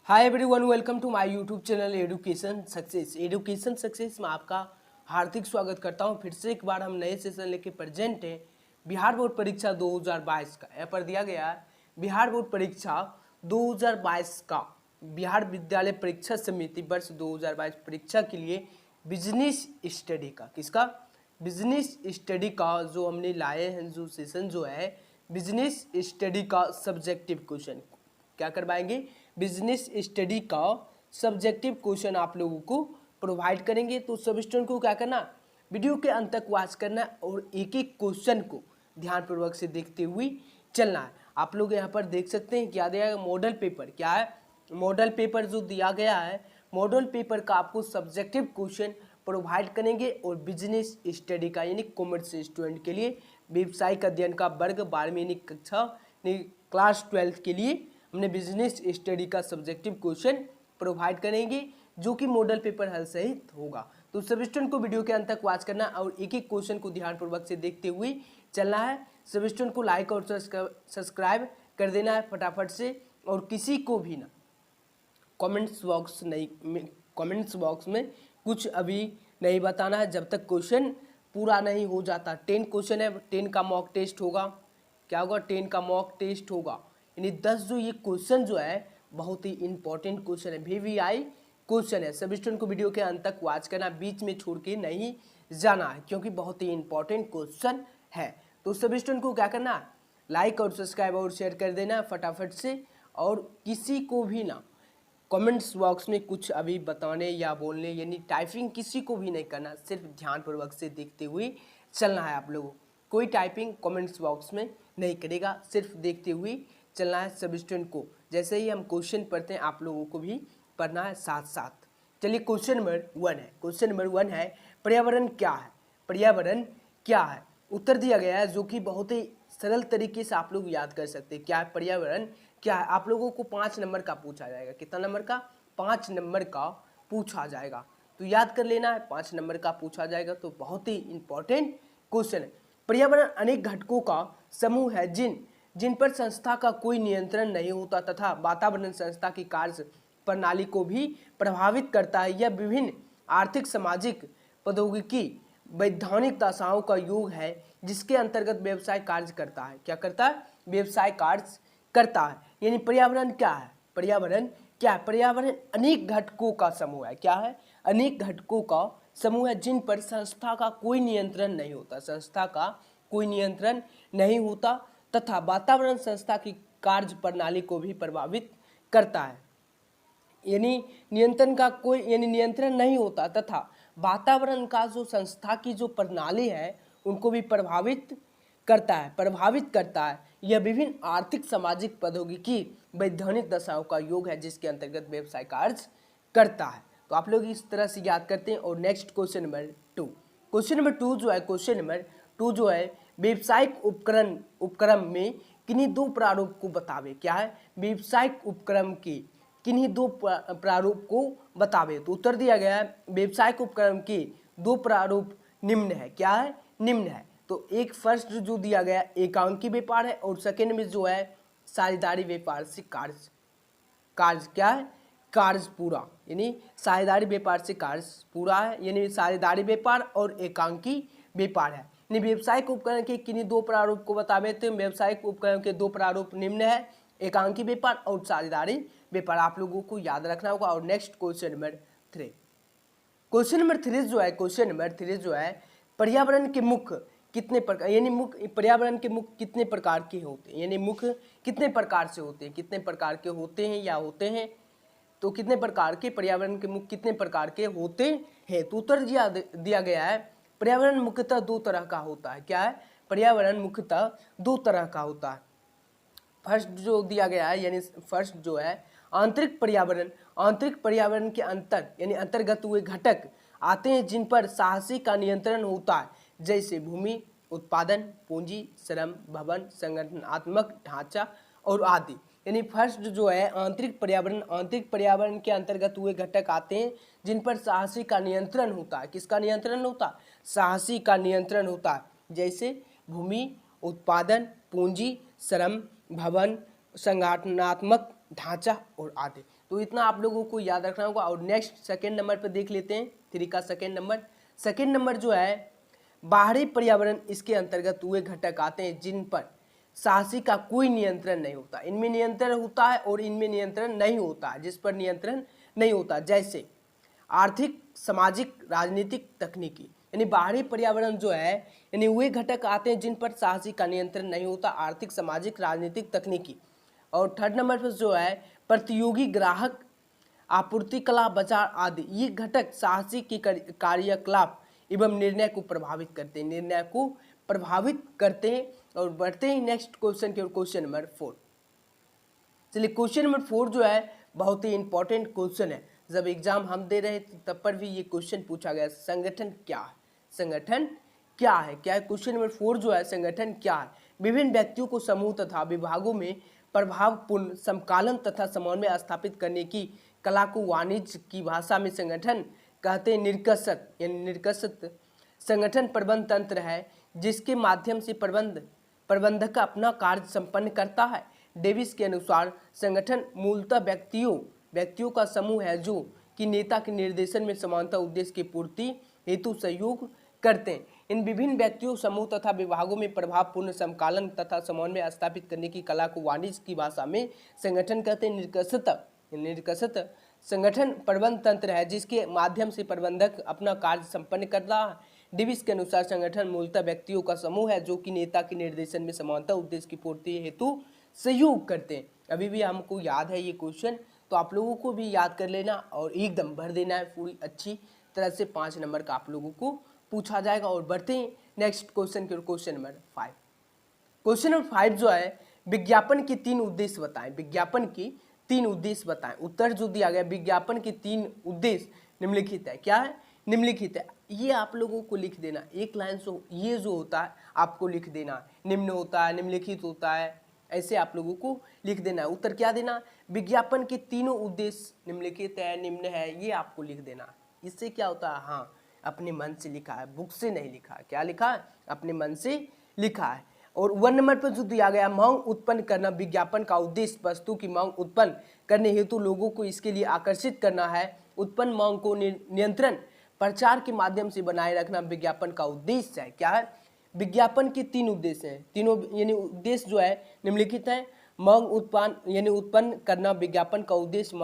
Hi everyone, welcome to my YouTube channel education success में आपका हार्दिक स्वागत करता हूं। फिर से एक बार हम नए सेशन लेके प्रेजेंट हैं। बिहार बोर्ड परीक्षा 2022 का यहाँ पर दिया गया है। बिहार बोर्ड परीक्षा 2022 का बिहार विद्यालय परीक्षा समिति वर्ष 2022 परीक्षा के लिए बिजनेस स्टडी का बिजनेस स्टडी का जो हमने लाए हैं, जो सेशन जो है बिजनेस स्टडी का सब्जेक्टिव क्वेश्चन क्या करवाएंगे। बिजनेस स्टडी का सब्जेक्टिव क्वेश्चन आप लोगों को प्रोवाइड करेंगे। तो सब स्टूडेंट को क्या करना, वीडियो के अंत तक वॉच करना है और एक एक क्वेश्चन को ध्यानपूर्वक से देखते हुए चलना है। आप लोग यहाँ पर देख सकते हैं क्या दिया है, मॉडल पेपर क्या है, मॉडल पेपर जो दिया गया है, मॉडल पेपर का आपको सब्जेक्टिव क्वेश्चन प्रोवाइड करेंगे। और बिजनेस स्टडी का यानी कॉमर्स स्टूडेंट के लिए व्यवसायिक अध्ययन का वर्ग 12वीं कक्षा क्लास 12 के लिए हमने बिजनेस स्टडी का सब्जेक्टिव क्वेश्चन प्रोवाइड करेंगे जो कि मॉडल पेपर हल सहित होगा। तो सब स्टूडेंट को वीडियो के अंत तक वॉच करना और एक एक क्वेश्चन को ध्यानपूर्वक से देखते हुए चलना है। सब स्टूडेंट को लाइक और सब्सक्राइब कर देना है फटाफट से। और किसी को भी ना कमेंट्स बॉक्स में कुछ अभी नहीं बताना है जब तक क्वेश्चन पूरा नहीं हो जाता। 10 क्वेश्चन है, 10 का मॉक टेस्ट होगा। क्या होगा, 10 का मॉक टेस्ट होगा। यानी 10 जो ये क्वेश्चन जो है बहुत ही इंपॉर्टेंट क्वेश्चन है, VVI क्वेश्चन है। सभी स्टूडेंट को वीडियो के अंत तक वॉच करना, बीच में छोड़ के नहीं जाना है क्योंकि बहुत ही इंपॉर्टेंट क्वेश्चन है। तो सभी स्टूडेंट को क्या करना, लाइक और सब्सक्राइब और शेयर कर देना फटाफट से। और किसी को भी ना कमेंट्स बॉक्स में कुछ अभी बताने या बोलने यानी टाइपिंग किसी को भी नहीं करना, सिर्फ ध्यानपूर्वक से देखते हुए चलना है। आप लोगों कोई टाइपिंग कमेंट्स बॉक्स में नहीं करेगा, सिर्फ देखते हुए चलना है सब स्टूडेंट को। जैसे ही हम क्वेश्चन पढ़ते हैं आप लोगों को भी पढ़ना है साथ साथ। चलिए क्वेश्चन नंबर 1 है। क्वेश्चन नंबर 1 है पर्यावरण क्या है। पर्यावरण क्या है, उत्तर दिया गया है जो कि बहुत ही सरल तरीके से आप लोग याद कर सकते हैं। क्या है पर्यावरण क्या है, आप लोगों को 5 नंबर का पूछा जाएगा। कितना नंबर का, 5 नंबर का पूछा जाएगा। तो याद कर लेना है, 5 नंबर का पूछा जाएगा। तो बहुत ही इंपॉर्टेंट क्वेश्चन है। पर्यावरण अनेक घटकों का समूह है जिन पर संस्था का कोई नियंत्रण नहीं होता तथा वातावरण संस्था की कार्य प्रणाली को भी प्रभावित करता है। यह विभिन्न आर्थिक, सामाजिक, प्रौद्योगिकी, वैधानिक दशाओं का योग है जिसके अंतर्गत व्यवसाय कार्य करता है। क्या करता है, व्यवसाय कार्य करता है। यानी पर्यावरण क्या है, पर्यावरण क्या है, पर्यावरण अनेक घटकों का समूह है। क्या है, अनेक घटकों का समूह है जिन पर संस्था का कोई नियंत्रण नहीं होता, संस्था का कोई नियंत्रण नहीं होता तथा वातावरण संस्था की कार्य प्रणाली को भी प्रभावित करता है। यानी नियंत्रण का कोई यानी नियंत्रण नहीं होता तथा वातावरण का जो संस्था की जो प्रणाली है उनको भी प्रभावित करता है। यह विभिन्न आर्थिक, सामाजिक, प्रौद्योगिकी, वैधानिक दशाओं का योग है जिसके अंतर्गत व्यवसाय कार्य करता है। तो आप लोग इस तरह से याद करते हैं। और next question number 2, question number 2 जो है, क्वेश्चन नंबर 2 जो है व्यावसायिक उपक्रम में किन्हीं 2 प्रारूप को बतावे। क्या है, व्यावसायिक उपक्रम के किन्हीं 2 प्रारूप को बतावे। तो उत्तर दिया गया है व्यावसायिक उपक्रम के 2 प्रारूप निम्न है। क्या है, निम्न है। तो एक फर्स्ट जो दिया गया एकांकी व्यापार है और सेकेंड में जो है साझेदारी व्यापार से कार्य क्या है, कार्य पूरा। यानी साझेदारी व्यापार से कार्य पूरा है, यानी साझेदारी व्यापार और एकांकी व्यापार है। यानी व्यावसायिक उपकरण के किन्हीं 2 प्रारूप को बतावे। तो व्यावसायिक उपकरण के 2 प्रारूप निम्न है, एकांकी व्यापार और साझेदारी व्यापार। आप लोगों को याद रखना होगा। और next question number 3, question number 3 जो है, क्वेश्चन नंबर 3 जो है पर्यावरण के मुख्य कितने प्रकार, यानी मुख्य पर्यावरण के मुख्य कितने प्रकार के होते हैं, यानी मुख्य कितने प्रकार से होते हैं, कितने प्रकार के होते हैं या होते हैं। तो कितने प्रकार के पर्यावरण के मुख्य कितने प्रकार के होते हैं। तो उत्तर दिया गया है पर्यावरण मुख्यतः 2 तरह का होता है। क्या है, पर्यावरण मुख्यतः 2 तरह का होता है। फर्स्ट जो दिया गया है, यानी फर्स्ट जो है आंतरिक पर्यावरण के यानी अंतर्गत हुए घटक आते हैं जिन पर साहसी का नियंत्रण होता है, जैसे भूमि, उत्पादन, पूंजी, श्रम, भवन, संगठनात्मक ढांचा और आदि। यानी फर्स्ट जो है आंतरिक पर्यावरण के अंतर्गत हुए घटक आते हैं जिन पर साहसी का नियंत्रण होता है। किसका नियंत्रण होता है, साहसी का नियंत्रण होता है, जैसे भूमि, उत्पादन, पूंजी, श्रम, भवन, संगठनात्मक ढांचा और आदि। तो इतना आप लोगों को याद रखना होगा। और नेक्स्ट सेकंड नंबर पर देख लेते हैं, 3 का सेकंड नंबर जो है बाहरी पर्यावरण, इसके अंतर्गत वे घटक आते हैं जिन पर साहसी का कोई नियंत्रण नहीं होता। इनमें नियंत्रण होता है और इनमें नियंत्रण नहीं होता है। जिस पर नियंत्रण नहीं होता, जैसे आर्थिक, सामाजिक, राजनीतिक, तकनीकी, यानी बाहरी पर्यावरण जो है यानी वे घटक आते हैं जिन पर साहसी का नियंत्रण नहीं होता, आर्थिक, सामाजिक, राजनीतिक, तकनीकी। और थर्ड नंबर पर जो है प्रतियोगी, ग्राहक, आपूर्ति, कला, बाजार आदि। ये घटक साहसी की कार्यकलाप एवं निर्णय को प्रभावित करते हैं, और बढ़ते हैं नेक्स्ट क्वेश्चन की ओर, क्वेश्चन नंबर 4। चलिए क्वेश्चन नंबर 4 जो है बहुत ही इंपॉर्टेंट क्वेश्चन है। जब एग्जाम हम दे रहे थे तब पर भी ये क्वेश्चन पूछा गया, संगठन क्या है? संगठन क्या है? क्या है क्वेश्चन नंबर 4 जो है, संगठन क्या है? विभिन्न व्यक्तियों को समूह तथा विभागों में प्रभावपूर्ण समकालन तथा समन्वय स्थापित करने की कला को वाणिज्य की भाषा में संगठन कहते हैं। निर्कसत यानी निर्कसत संगठन प्रबंध तंत्र है जिसके माध्यम से प्रबंधक अपना कार्य संपन्न करता है। डेविस के अनुसार संगठन मूलतः व्यक्तियों का समूह है जो कि नेता के निर्देशन में समानता उद्देश्य की पूर्ति हेतु सहयोग करते हैं। इन विभिन्न व्यक्तियों, समूह तथा विभागों में प्रभावपूर्ण समकालन तथा समन्वय स्थापित करने की कला को वाणिज्य की भाषा में संगठन कहते हैं। निर्कसत संगठन प्रबंध तंत्र है जिसके माध्यम से प्रबंधक अपना कार्य संपन्न कर रहा है। डेविस के अनुसार संगठन मूलतः व्यक्तियों का समूह है जो कि नेता के निर्देशन में समानता उद्देश्य की पूर्ति हेतु सहयोग करते हैं। अभी भी हमको याद है ये क्वेश्चन, तो आप लोगों को भी याद कर लेना और एकदम भर देना है पूरी अच्छी तरह से। 5 नंबर का आप लोगों को पूछा जाएगा। और बढ़ते हैं नेक्स्ट क्वेश्चन के, क्वेश्चन नंबर 5। क्वेश्चन नंबर 5 जो है, विज्ञापन के 3 उद्देश्य बताएं। विज्ञापन की 3 उद्देश्य बताएं। उत्तर जो दिया गया, विज्ञापन के 3 उद्देश्य निम्नलिखित है। क्या है? निम्नलिखित है। ये आप लोगों को लिख देना, एक लाइन से ये जो होता है आपको लिख देना। निम्न होता है, निम्नलिखित होता है, ऐसे आप लोगों को लिख देना है। उत्तर क्या देना? विज्ञापन के तीनों उद्देश्य निम्नलिखित है, निम्न है, ये आपको लिख देना। इससे क्या होता है? हाँ, अपने मन से लिखा है, बुक से नहीं लिखा है। क्या लिखा है? अपने मन से लिखा है। और 1 नंबर पर जो दिया गया, मांग उत्पन्न करना। विज्ञापन का उद्देश्य वस्तु की मांग उत्पन्न करने हेतु लोगों को इसके लिए आकर्षित करना है। उत्पन्न मांग को नियंत्रण प्रचार के माध्यम से बनाए रखना विज्ञापन का उद्देश्य है। क्या है? विज्ञापन के 3 उद्देश्य हैं। तीनों यानी उद्देश्य जो है निम्नलिखित है। मांग उत्पन्न यानी उत्पन्न करना, विज्ञापन का उद्देश्य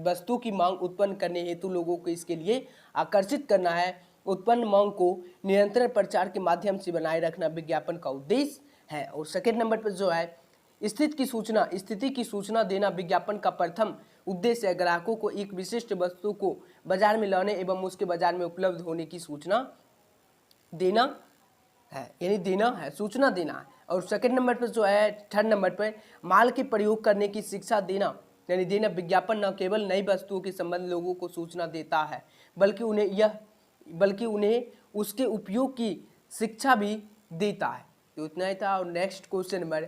वस्तु की मांग उत्पन्न करने हेतु लोगों को इसके लिए आकर्षित करना है। उत्पन्न मांग को निरंतर प्रचार के माध्यम से बनाए रखना विज्ञापन का उद्देश्य है। और सेकंड नंबर पर जो है, स्थिति की सूचना देना विज्ञापन का प्रथम उद्देश्य है। ग्राहकों को एक विशिष्ट वस्तु को बाजार में लाने एवं उसके बाजार में उपलब्ध होने की सूचना देना है, यानी देना है, सूचना देना है। और सेकंड नंबर पर जो है, थर्ड नंबर पर माल के प्रयोग करने की शिक्षा देना, यानी देना। विज्ञापन न केवल नई वस्तुओं के संबंध लोगों को सूचना देता है बल्कि उन्हें उसके उपयोग की शिक्षा भी देता है। तो इतना ही था। और next question number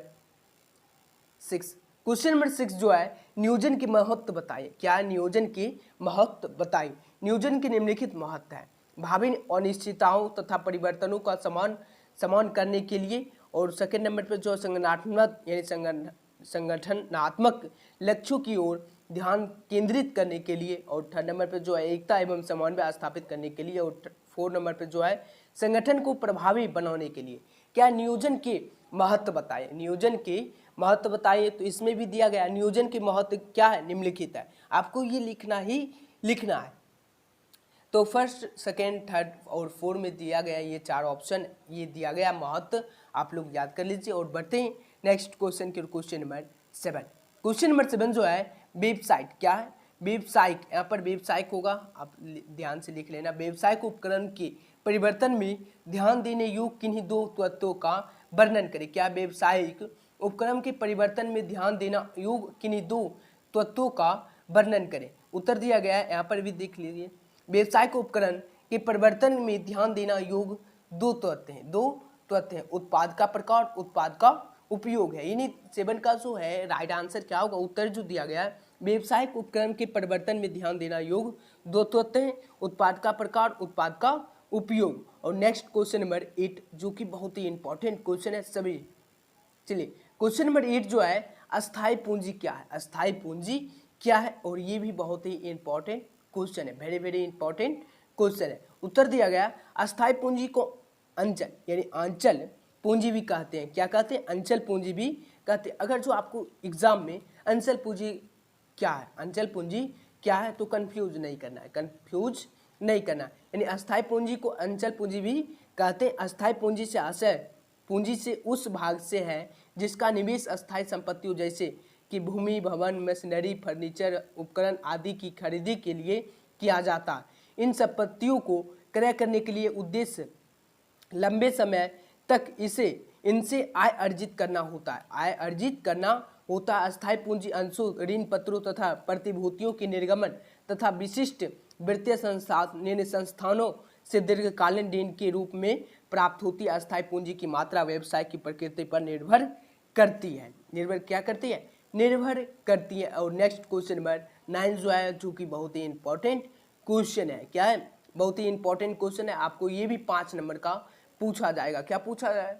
6। Question number 6 जो है, नियोजन के महत्व बताइए। क्या है? नियोजन के महत्व बताइए। नियोजन के निम्नलिखित महत्व है। भावी अनिश्चितताओं तथा परिवर्तनों का समान करने के लिए। और सेकंड नंबर पर जो संगठनात्मक यानी संगठनात्मक लक्ष्यों की ओर ध्यान केंद्रित करने के लिए। और थर्ड नंबर पर जो है, एकता एवं समन्वय स्थापित करने के लिए। और 4 नंबर पर जो है, संगठन को प्रभावी बनाने के लिए। क्या? नियोजन के महत्व बताइए। नियोजन के महत्व बताइए। तो इसमें भी दिया गया नियोजन के महत्व क्या है, निम्नलिखित है। आपको ये लिखना है। तो फर्स्ट, सेकेंड, थर्ड और 4 में दिया गया ये 4 ऑप्शन, ये दिया गया महत्व, आप लोग याद कर लीजिए। और बढ़ते हैं नेक्स्ट क्वेश्चन के, क्वेश्चन नंबर 7। क्वेश्चन नंबर 7 जो है, वेबसाइट। क्या है? वेबसाइट। यहाँ पर वेबसाइट होगा, आप ध्यान से लिख लेना। व्यावसायिक उपकरण के परिवर्तन में ध्यान देने योग्य किन्हीं 2 तत्वों का वर्णन करें। क्या? व्यावसायिक उपकरण के परिवर्तन में ध्यान देना योग्य किन्हीं 2 तत्वों का वर्णन करें। उत्तर दिया गया है, यहाँ पर भी देख लीजिए। व्यावसायिक उपकरण के परिवर्तन में ध्यान देना योग्य 2 तत्व हैं। उत्पाद का प्रकार, उत्पाद का उपयोग है। यानी 7 का जो है राइट आंसर क्या होगा? उत्तर जो दिया गया है, व्यावसायिक उपकरण के परिवर्तन में ध्यान देना योग्य 2 तत्व हैं। उत्पाद का प्रकार, उत्पाद का उपयोग। और नेक्स्ट क्वेश्चन नंबर 8 जो कि बहुत ही इंपॉर्टेंट क्वेश्चन है सभी। चलिए क्वेश्चन नंबर 8 जो है, अस्थाई पूंजी क्या है, अस्थाई पूंजी क्या है, और ये भी बहुत ही इंपॉर्टेंट क्वेश्चन है, वेरी वेरी इंपॉर्टेंट क्वेश्चन है। उत्तर दिया गया अस्थाई पूंजी को अंचल यानी आंचल पूंजी भी कहते हैं। क्या कहते हैं? अंचल पूंजी भी कहते हैं। अगर जो आपको एग्जाम में अंचल पूंजी क्या है, अंचल पूंजी क्या है, तो कंफ्यूज नहीं करना है, कंफ्यूज नहीं करना है। यानी अस्थाई पूंजी को अंचल पूंजी भी कहते हैं। अस्थाई पूंजी से आशय पूंजी से उस भाग से है जिसका निवेश अस्थाई संपत्तियों जैसे कि भूमि, भवन, मशीनरी, फर्नीचर, उपकरण आदि की खरीदी के लिए किया जाता है। इन संपत्तियों को क्रय करने के लिए उद्देश्य लंबे समय तक इनसे आय अर्जित करना होता है, आय अर्जित करना होता है। अस्थाई पूंजी अंशों, ऋण पत्रों तथा प्रतिभूतियों के निर्गमन तथा विशिष्ट वित्तीय संस्थानों से दीर्घकालीन ऋण के रूप में प्राप्त होती है। अस्थाई पूंजी की मात्रा व्यवसाय की प्रकृति पर निर्भर करती है। निर्भर क्या करती है? निर्भर करती है। और नेक्स्ट क्वेश्चन नंबर 9 जो है, जो कि बहुत ही इंपॉर्टेंट क्वेश्चन है। क्या है? बहुत ही इंपॉर्टेंट क्वेश्चन है। आपको ये भी 5 नंबर का पूछा जाएगा। क्या पूछा जाएगा?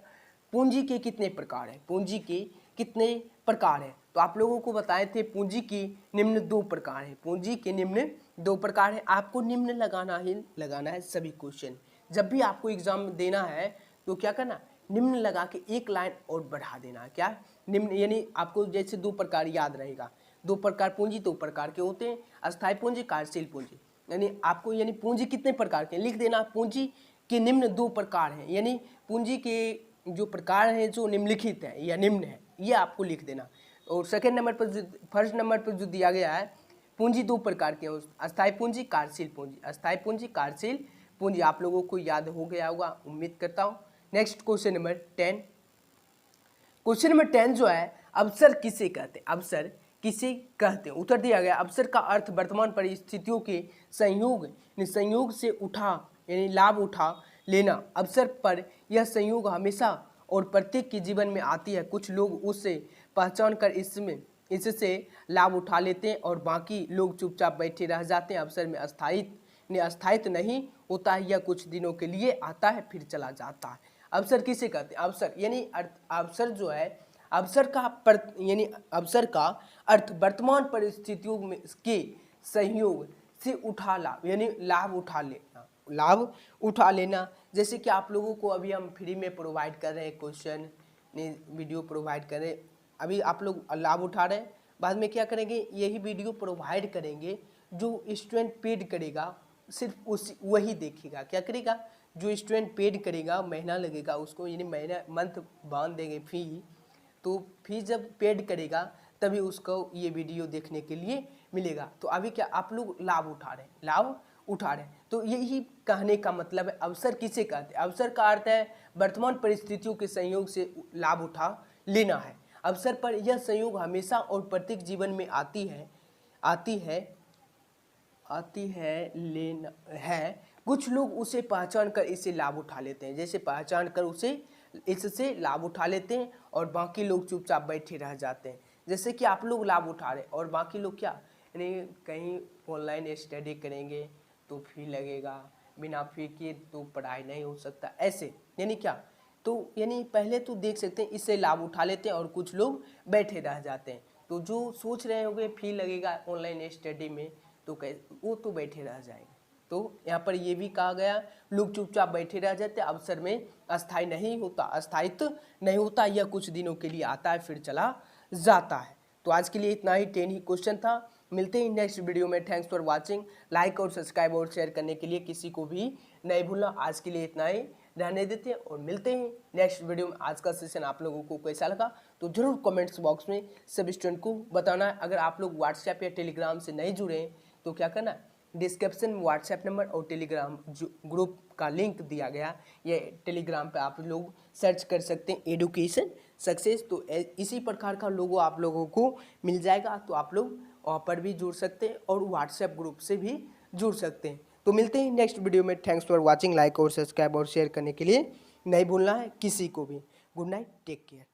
पूंजी के कितने प्रकार है, पूंजी के कितने प्रकार है। तो आप लोगों को बताए थे पूंजी की निम्न 2 प्रकार है, पूंजी के निम्न 2 प्रकार है। आपको निम्न लगाना है सभी क्वेश्चन। जब भी आपको एग्जाम देना है तो क्या करना, निम्न लगा के एक लाइन और बढ़ा देना। क्या निम्न, यानी आपको जैसे 2 प्रकार याद रहेगा। 2 प्रकार पूंजी 2 प्रकार के होते हैं, अस्थाई पूंजी, कार्यशील पूंजी। यानी आपको पूंजी कितने प्रकार के लिख देना। पूंजी के निम्न 2 प्रकार हैं, यानी पूंजी के जो प्रकार हैं जो निम्नलिखित है या निम्न है, ये आपको लिख देना। और सेकंड नंबर पर फर्स्ट नंबर पर जो दिया गया है, पूंजी 2 प्रकार के हैं, अस्थाई पूंजी, कार्यशील पूंजी। अस्थाई पूंजी, कार्यशील पूंजी आप लोगों को याद हो गया होगा, उम्मीद करता हूँ। Next question number 10। Question number 10 जो है, अवसर किसे कहते हैं, अवसर किसे कहते हैं। उत्तर दिया गया अवसर का अर्थ वर्तमान परिस्थितियों के संयोग से लाभ उठा लेना। अवसर पर यह संयोग हमेशा और प्रत्येक के जीवन में आती है। कुछ लोग उससे पहचान कर इससे लाभ उठा लेते हैं और बाकी लोग चुपचाप बैठे रह जाते हैं। अवसर में अस्थायित्व नहीं होता है, यह कुछ दिनों के लिए आता है फिर चला जाता है। अवसर किसे कहते हैं? अवसर यानी अवसर जो है, अवसर का अर्थ वर्तमान परिस्थितियों के संयोग से लाभ उठा लेना। जैसे कि आप लोगों को अभी हम फ्री में प्रोवाइड कर रहे हैं, क्वेश्चन वीडियो प्रोवाइड कर रहे हैं, अभी आप लोग लाभ उठा रहे हैं। बाद में क्या करेंगे, यही वीडियो प्रोवाइड करेंगे, जो स्टूडेंट पेड करेगा सिर्फ वही देखेगा। क्या करेगा? जो स्टूडेंट पेड करेगा, महीना लगेगा उसको, यानी महीना मंथ बांध देंगे फी, तो फी जब पेड करेगा तभी उसको ये वीडियो देखने के लिए मिलेगा। तो अभी क्या आप लोग लाभ उठा रहे हैं, तो यही कहने का मतलब है अवसर किसे कहते हैं। अवसर का अर्थ है वर्तमान परिस्थितियों के संयोग से लाभ उठा लेना है। अवसर पर यह संयोग हमेशा और प्रत्येक जीवन में आती है। कुछ लोग उसे पहचान कर इससे लाभ उठा लेते हैं, जैसे पहचान कर इससे लाभ उठा लेते हैं और बाकी लोग चुपचाप बैठे रह जाते हैं। जैसे कि आप लोग लाभ उठा रहे हैं और बाकी लोग क्या, यानी कहीं ऑनलाइन स्टडी करेंगे तो फी लगेगा, बिना फी के तो पढ़ाई नहीं हो सकता, ऐसे यानी क्या, तो यानी पहले तो देख सकते हैं इससे लाभ उठा लेते हैं और कुछ लोग बैठे रह जाते हैं। तो जो सोच रहे होंगे फी लगेगा ऑनलाइन स्टडी में, तो वो तो बैठे रह जाएंगे। तो यहाँ पर ये भी कहा गया लोग चुपचाप बैठे रह जाते हैं, अवसर में अस्थायित्व नहीं होता, यह कुछ दिनों के लिए आता है फिर चला जाता है। तो आज के लिए इतना ही, 10 ही क्वेश्चन था। मिलते हैं नेक्स्ट वीडियो में। Thanks for watching. लाइक और सब्सक्राइब और शेयर करने के लिए किसी को भी नहीं भूलना। आज के लिए इतना ही रहने देते हैं और मिलते हैं नेक्स्ट वीडियो में। आज का सेशन आप लोगों को कैसा लगा तो जरूर कमेंट्स बॉक्स में सब स्टूडेंट को बताना है। अगर आप लोग व्हाट्सएप या टेलीग्राम से नहीं जुड़े हैं तो क्या करना है, डिस्क्रिप्शन में व्हाट्सएप नंबर और टेलीग्राम ग्रुप का लिंक दिया गया, ये टेलीग्राम पे आप लोग सर्च कर सकते हैं एडुकेशन सक्सेस। तो इसी प्रकार का लोगो आप लोगों को मिल जाएगा, तो आप लोग वहाँ पर भी जुड़ सकते हैं और व्हाट्सएप ग्रुप से भी जुड़ सकते हैं। तो मिलते हैं नेक्स्ट वीडियो में। Thanks for watching. लाइक और सब्सक्राइब और शेयर करने के लिए नहीं भूलना है किसी को भी। Good night, take care.